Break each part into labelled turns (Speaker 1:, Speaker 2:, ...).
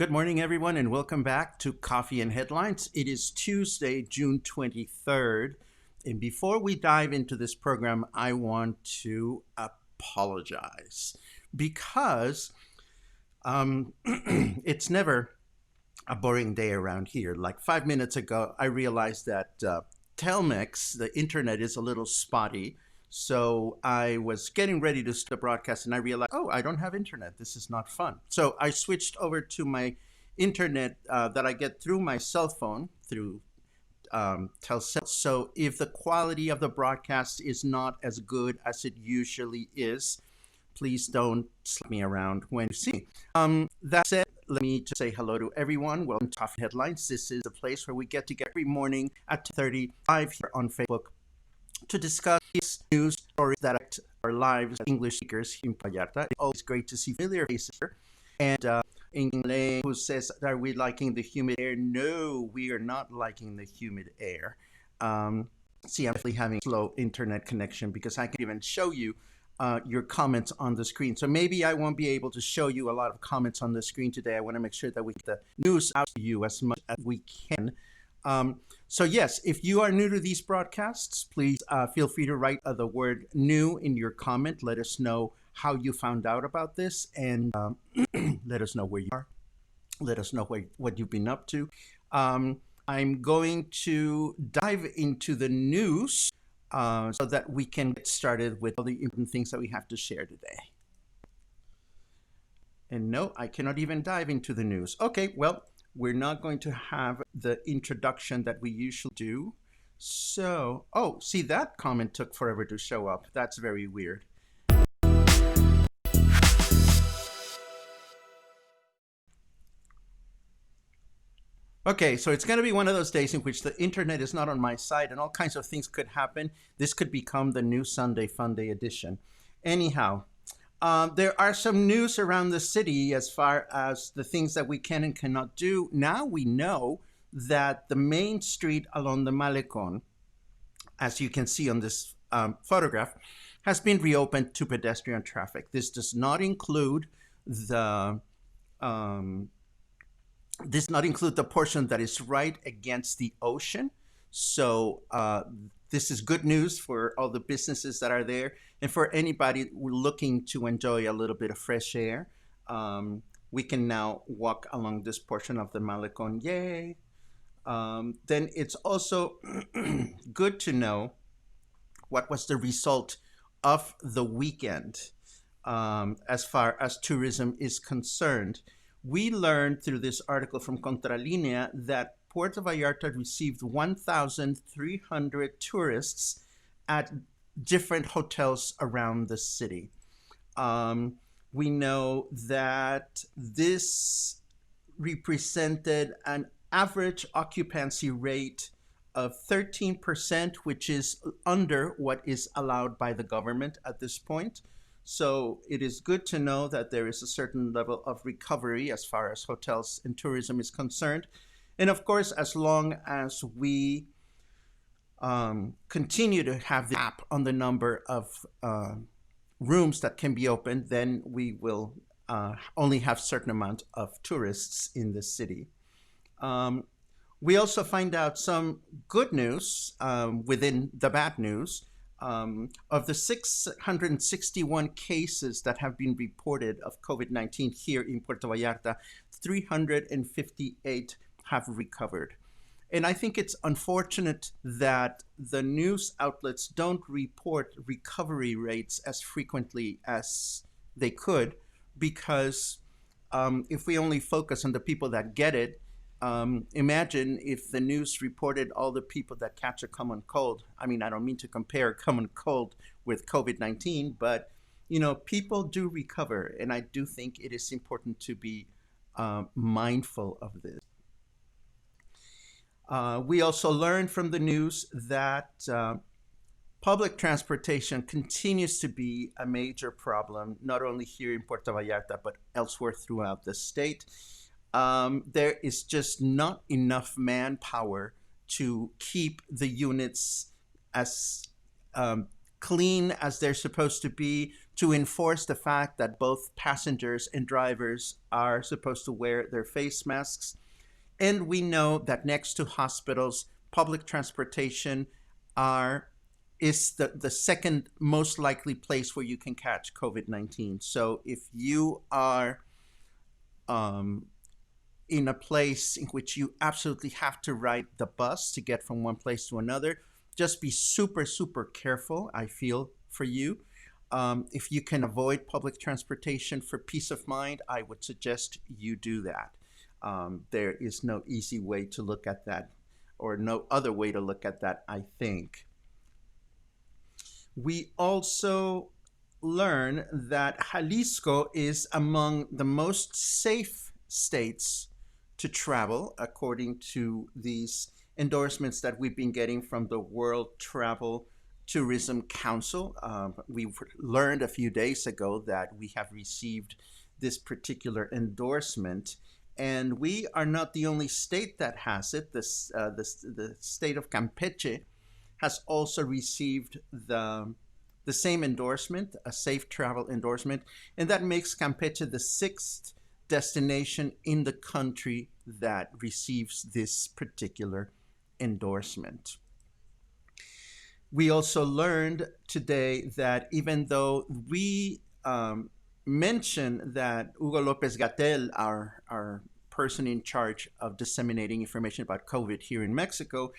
Speaker 1: Good morning, everyone, and welcome back to Coffee and Headlines. It is Tuesday, June 23rd. And before we dive into this program, I want to apologize because it's never a boring day around here. Like 5 minutes ago, I realized that Telmex, the internet, is a little spotty. So I was getting ready to start the broadcast and I realized, oh, I don't have internet. This is not fun. So I switched over to my internet that I get through my cell phone, through Telcel. So if the quality of the broadcast is not as good as it usually is, please don't slap me around when you see me. That said, let me just say hello to everyone. Welcome to Coffee Headlines. This is the place where we get together every morning at 2:35 here on Facebook to discuss news stories that affect our lives as English speakers here in Vallarta. It's always great to see familiar faces here. And English, who says, are we liking the humid air? No, we are not liking the humid air. See, I'm definitely having a slow internet connection because I can even show you your comments on the screen. So maybe I won't be able to show you a lot of comments on the screen today. I want to make sure that we get the news out to you as much as we can. So yes, if you are new to these broadcasts, please feel free to write the word new in your comment. Let us know how you found out about this and let us know where you are. Let us know what you've been up to. I'm going to dive into the news so that we can get started with all the important things that we have to share today. And no, I cannot even dive into the news. Okay, well, we're not going to have the introduction that we usually do. So, oh, see, that comment took forever to show up. That's very weird. Okay, so it's going to be one of those days in which the internet is not on my side and all kinds of things could happen. This could become the new Sunday Funday edition. Anyhow, there are some news around the city as far as the things that we can and cannot do. Now we know that the main street along the Malecon, as you can see on this photograph, has been reopened to pedestrian traffic. This does not include the portion that is right against the ocean. So this is good news for all the businesses that are there and for anybody looking to enjoy a little bit of fresh air. We can now walk along this portion of the Malecon. Yay! Then it's also good to know what was the result of the weekend as far as tourism is concerned. We learned through this article from Contralinea that Puerto Vallarta received 1,300 tourists at different hotels around the city. We know that this represented an average occupancy rate of 13%, which is under what is allowed by the government at this point. So it is good to know that there is a certain level of recovery as far as hotels and tourism is concerned. And of course, as long as we continue to have the cap on the number of rooms that can be opened, then we will only have a certain amount of tourists in the city. We also find out some good news within the bad news. Of the 661 cases that have been reported of COVID-19 here in Puerto Vallarta, 358 have recovered. And I think it's unfortunate that the news outlets don't report recovery rates as frequently as they could, because if we only focus on the people that get it, imagine if the news reported all the people that catch a common cold. I mean, I don't mean to compare a common cold with COVID-19, but, you know, people do recover. And I do think it is important to be mindful of this. We also learned from the news that public transportation continues to be a major problem, not only here in Puerto Vallarta, but elsewhere throughout the state. There is just not enough manpower to keep the units as clean as they're supposed to be, to enforce the fact that both passengers and drivers are supposed to wear their face masks. And we know that next to hospitals, public transportation are is the second most likely place where you can catch COVID-19. So if you are um, in a place in which you absolutely have to ride the bus to get from one place to another, just be super, super careful, I feel, for you. If you can avoid public transportation for peace of mind, I would suggest you do that. There is no easy way to look at that, or no other way to look at that, I think. We also learn that Jalisco is among the most safe states to travel, according to these endorsements that we've been getting from the World Travel Tourism Council. We learned a few days ago that we have received this particular endorsement, and we are not the only state that has it. The state of Campeche has also received the same endorsement, a safe travel endorsement, and that makes Campeche the sixth destination in the country that receives this particular endorsement. We also learned today that even though we mentioned that Hugo Lopez Gatel, our person in charge of disseminating information about COVID here in Mexico,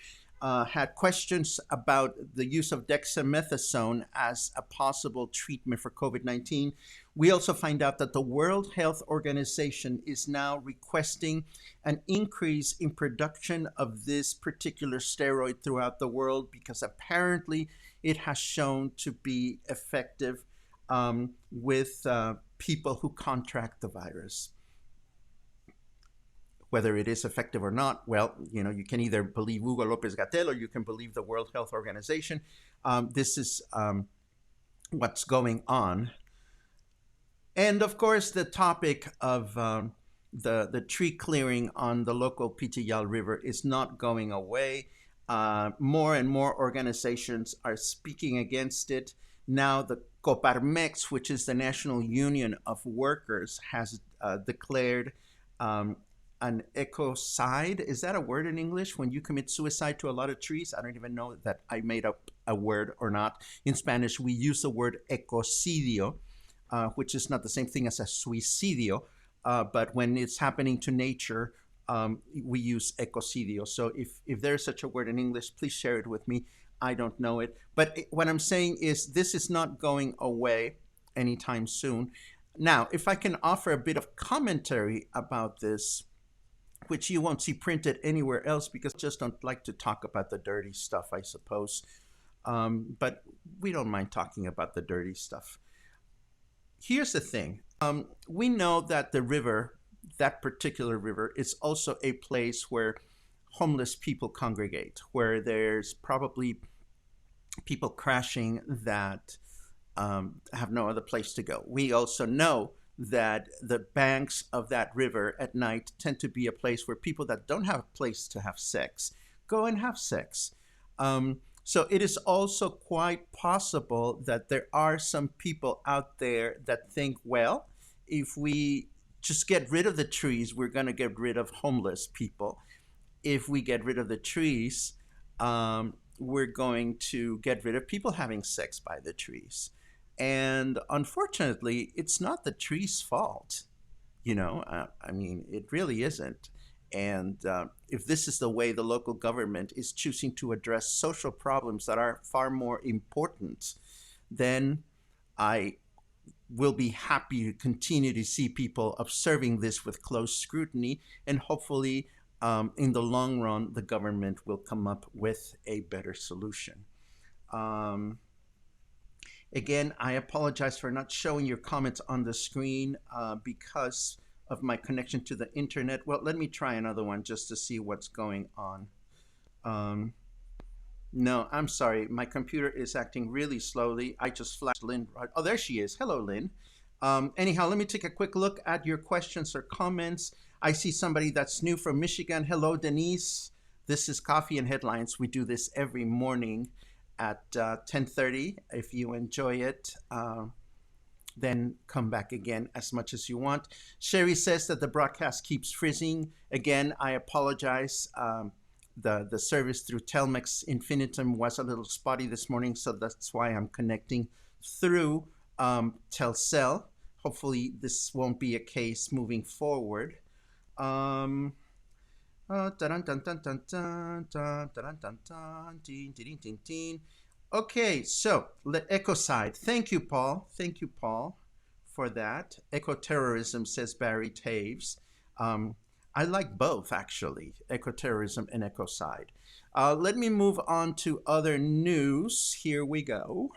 Speaker 1: had questions about the use of dexamethasone as a possible treatment for COVID-19. We also find out that the World Health Organization is now requesting an increase in production of this particular steroid throughout the world because apparently it has shown to be effective with people who contract the virus. Whether it is effective or not, well, you can either believe Hugo Lopez Gatel or you can believe the World Health Organization. This is what's going on. And of course, the topic of the tree clearing on the local Pitiyal River is not going away. More and more organizations are speaking against it. Now the Coparmex, which is the National Union of Workers, has declared an ecocide. Is that a word in English? When you commit suicide to a lot of trees? I don't even know that I made up a word or not. In Spanish, we use the word ecocidio, which is not the same thing as a suicidio, but when it's happening to nature, we use ecocidio. So if there's such a word in English, please share it with me. I don't know it. But what I'm saying is this is not going away anytime soon. Now, if I can offer a bit of commentary about this, which you won't see printed anywhere else because I just don't like to talk about the dirty stuff, I suppose. But we don't mind talking about the dirty stuff. Here's the thing. We know that the river, that particular river, is also a place where homeless people congregate, where there's probably people crashing that have no other place to go. We also know that the banks of that river at night tend to be a place where people that don't have a place to have sex go and have sex. So it is also quite possible that there are some people out there that think, well, if we just get rid of the trees, we're going to get rid of homeless people. If we get rid of the trees, we're going to get rid of people having sex by the trees. And unfortunately, it's not the tree's fault. I mean, it really isn't. And if this is the way the local government is choosing to address social problems that are far more important, then I will be happy to continue to see people observing this with close scrutiny. And hopefully, in the long run, the government will come up with a better solution. Again, I apologize for not showing your comments on the screen because of my connection to the internet. Well, let me try another one just to see what's going on. No, I'm sorry. My computer is acting really slowly. I just flashed Lynn. Oh, there she is. Hello, Lynn. Anyhow, let me take a quick look at your questions or comments. I see somebody that's new from Michigan. Hello, Denise. This is Coffee and Headlines. We do this every morning at 10:30. If you enjoy it, then come back again as much as you want. Sherry says that the broadcast keeps freezing. Again, I apologize. The service through Telmex Infinitum was a little spotty this morning, so that's why I'm connecting through Telcel. Hopefully, this won't be a case moving forward. Dun, dun, dun, dun, dun, dun, dun, dun, dun, dun, ding, ding, ding, ding. Okay, so the ecocide. Thank you, Paul. Thank you, Paul, for that. Ecoterrorism, says Barry Taves. I like both, actually, ecoterrorism and ecocide. Let me move on to other news. Here we go.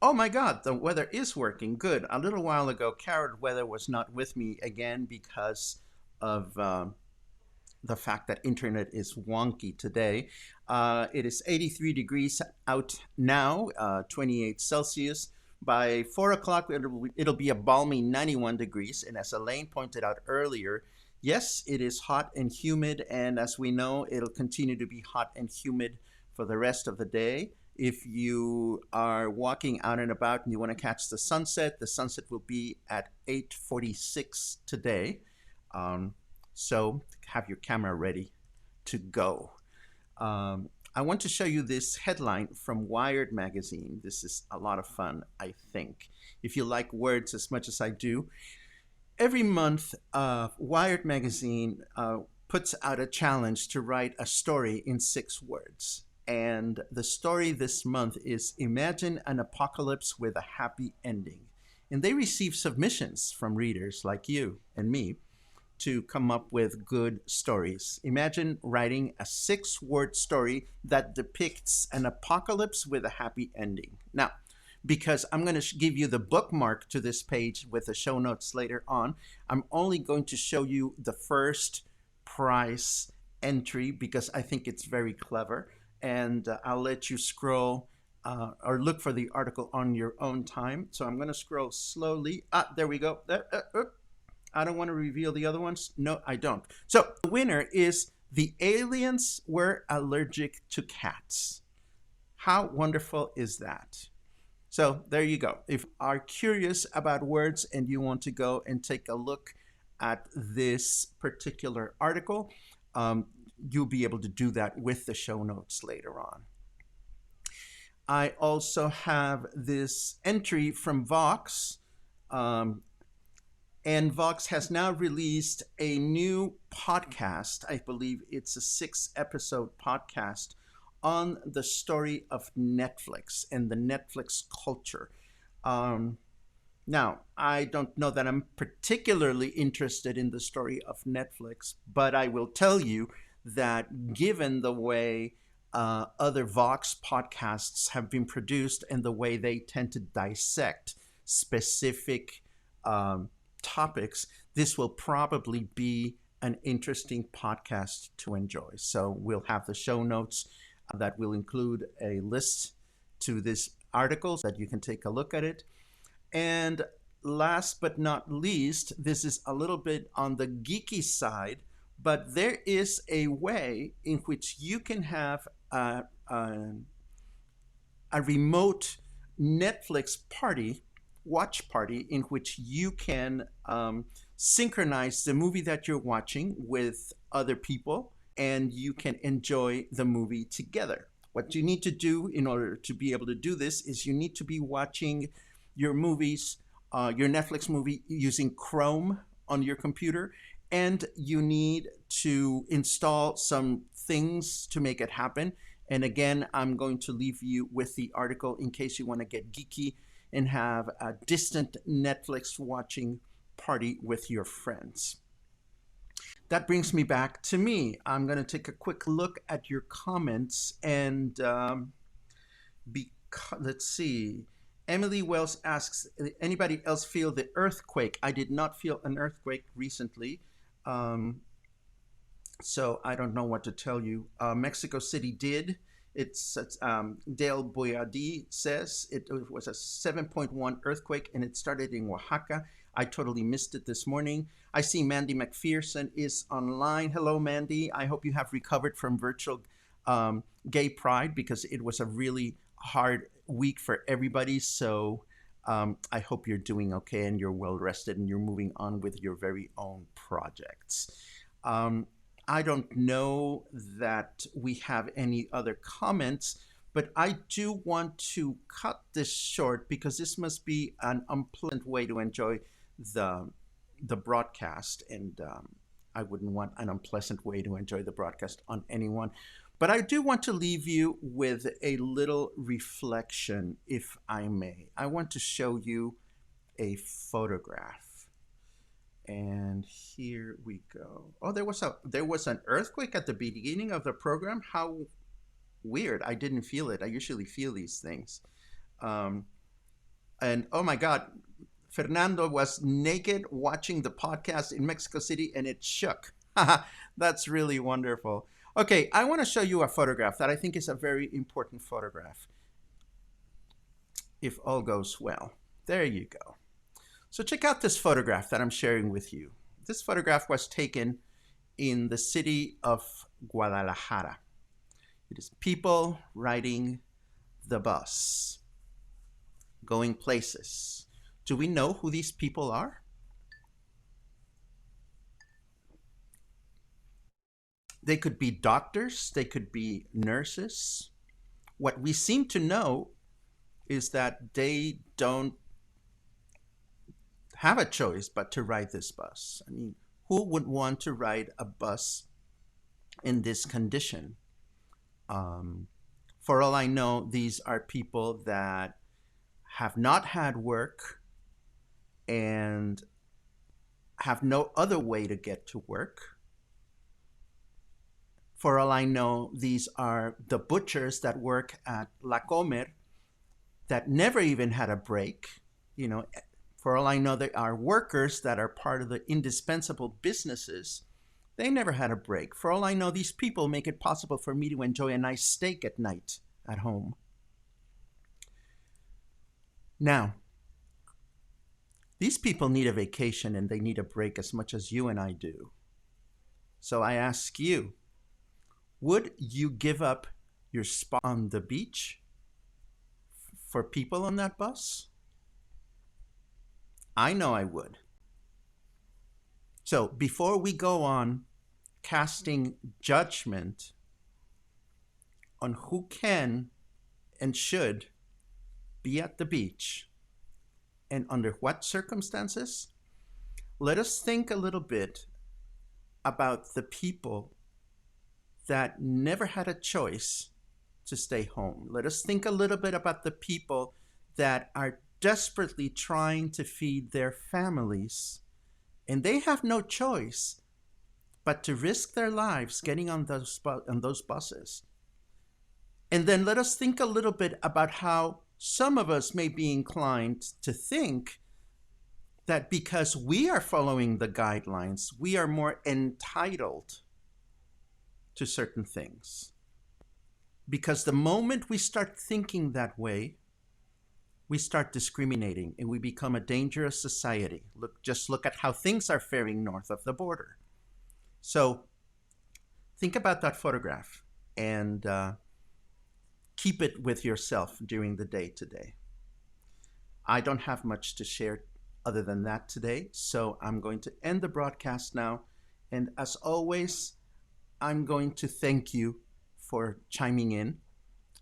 Speaker 1: Oh my God, the weather is working. Good. A little while ago, Carrot Weather was not with me again because of the fact that internet is wonky today. It is 83 degrees out now, 28 Celsius. By 4 o'clock, it'll be a balmy 91 degrees. And as Elaine pointed out earlier, yes, it is hot and humid. And as we know, it'll continue to be hot and humid for the rest of the day. If you are walking out and about and you want to catch the sunset will be at 8:46 today. So have your camera ready to go. I want to show you this headline from Wired magazine. This is a lot of fun, I think. If you like words as much as I do, every month Wired magazine puts out a challenge to write a story in 6 words. And the story this month is Imagine an Apocalypse with a Happy Ending. And they receive submissions from readers like you and me to come up with good stories. Imagine writing a 6-word story that depicts an apocalypse with a happy ending. Now, because I'm going to give you the bookmark to this page with the show notes later on, I'm only going to show you the first prize entry because I think it's very clever. And I'll let you scroll or look for the article on your own time. So I'm going to scroll slowly. There we go. I don't want to reveal the other ones. No, I don't. So the winner is The Aliens Were Allergic to Cats. How wonderful is that? So there you go. If you are curious about words and you want to go and take a look at this particular article, you'll be able to do that with the show notes later on. I also have this entry from Vox, and Vox has now released a new podcast. I believe it's a 6-episode podcast on the story of Netflix and the Netflix culture. Now, I don't know that I'm particularly interested in the story of Netflix, but I will tell you that given the way other Vox podcasts have been produced and the way they tend to dissect specific topics, this will probably be an interesting podcast to enjoy. So we'll have the show notes that will include a list to this article so that you can take a look at it. And last but not least, this is a little bit on the geeky side, but there is a way in which you can have a remote Netflix watch party, in which you can synchronize the movie that you're watching with other people, and you can enjoy the movie together. What you need to do in order to be able to do this is you need to be watching your movies, your Netflix movie, using Chrome on your computer, and you need to install some things to make it happen. And again, I'm going to leave you with the article in case you want to get geeky and have a distant Netflix watching party with your friends. That brings me back to me. I'm going to take a quick look at your comments and let's see. Emily Wells asks, anybody else feel the earthquake? I did not feel an earthquake recently. So I don't know what to tell you. Mexico City did, Dale Boyadi says it was a 7.1 earthquake and it started in Oaxaca. I totally missed it this morning. I see Mandy McPherson is online. Hello, Mandy. I hope you have recovered from virtual gay pride because it was a really hard week for everybody. So I hope you're doing okay and you're well rested and you're moving on with your very own projects. I don't know that we have any other comments, but I do want to cut this short because this must be an unpleasant way to enjoy the the broadcast, and I wouldn't want an unpleasant way to enjoy the broadcast on anyone. But I do want to leave you with a little reflection, if I may. I want to show you a photograph. And here we go. Oh, there was an earthquake at the beginning of the program. How weird! I didn't feel it. I usually feel these things. Um, and oh my God, Fernando was naked watching the podcast in Mexico City, and it shook. That's really wonderful. Okay, I want to show you a photograph that I think is a very important photograph. If all goes well, there you go. So check out this photograph that I'm sharing with you. This photograph was taken in the city of Guadalajara. It is people riding the bus, going places. Do we know who these people are? They could be doctors, they could be nurses. What we seem to know is that they don't have a choice but to ride this bus. I mean, who would want to ride a bus in this condition? For all I know, these are people that have not had work and have no other way to get to work. For all I know, these are the butchers that work at La Comer that never even had a break. You know, for all I know, there are workers that are part of the indispensable businesses. They never had a break. For all I know, these people make it possible for me to enjoy a nice steak at night at home. Now, these people need a vacation and they need a break as much as you and I do. So I ask you, would you give up your spot on the beach for people on that bus? I know I would. So before we go on casting judgment on who can and should be at the beach and under what circumstances, let us think a little bit about the people that never had a choice to stay home. Let us think a little bit about the people that are desperately trying to feed their families, and they have no choice but to risk their lives getting on those buses. And then let us think a little bit about how some of us may be inclined to think that because we are following the guidelines, we are more entitled to certain things. Because the moment we start thinking that way, we start discriminating and we become a dangerous society. Just look at how things are faring north of the border. So think about that photograph and keep it with yourself during the day today. I don't have much to share other than that today, so I'm going to end the broadcast now. And as always, I'm going to thank you for chiming in.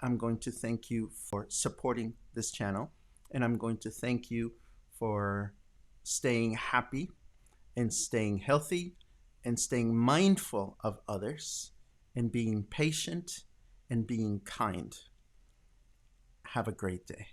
Speaker 1: I'm going to thank you for supporting this channel. And I'm going to thank you for staying happy and staying healthy and staying mindful of others and being patient and being kind. Have a great day.